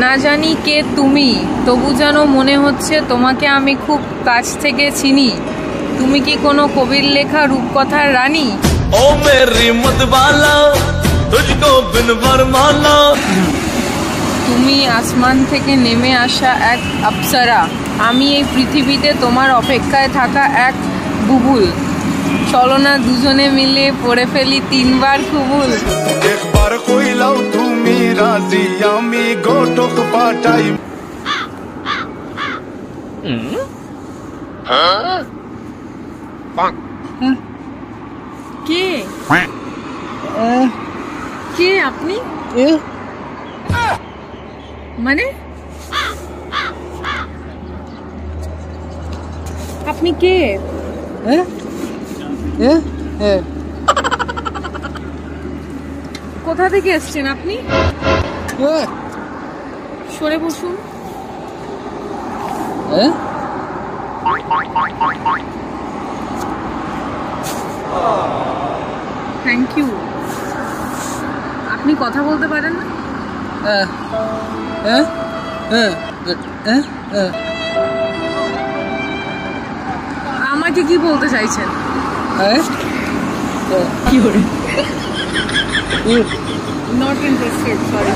না জানি কে তুমি, তবু যেন মনে হচ্ছে তোমাকে আমি খুব কাছ থেকে চিনি। তুমি কি কোনো কবির লেখা রূপকথার রানী? ও মেরি মতবালা তুঝকো বিন বরমালা। তুমি আসমান থেকে নেমে আসা এক অপ্সরা, আমি এই পৃথিবীতে তোমার অপেক্ষায় থাকা এক বুবুল। চলো না দুজনে মিলে পড়ে ফেলি 3 বার কুবুল। একবার কইলাও তুমি রাজি, আমি গোটক পাঠাই। কে কে আপনি? মানে আপনি কে? কোথা থেকে এসছেন আপনি? সরে বসুন। Thank you. আপনি কথা বলতে পারেন না? আমাকে কি বলতে চাইছেন? কি করে? Not interested, sorry.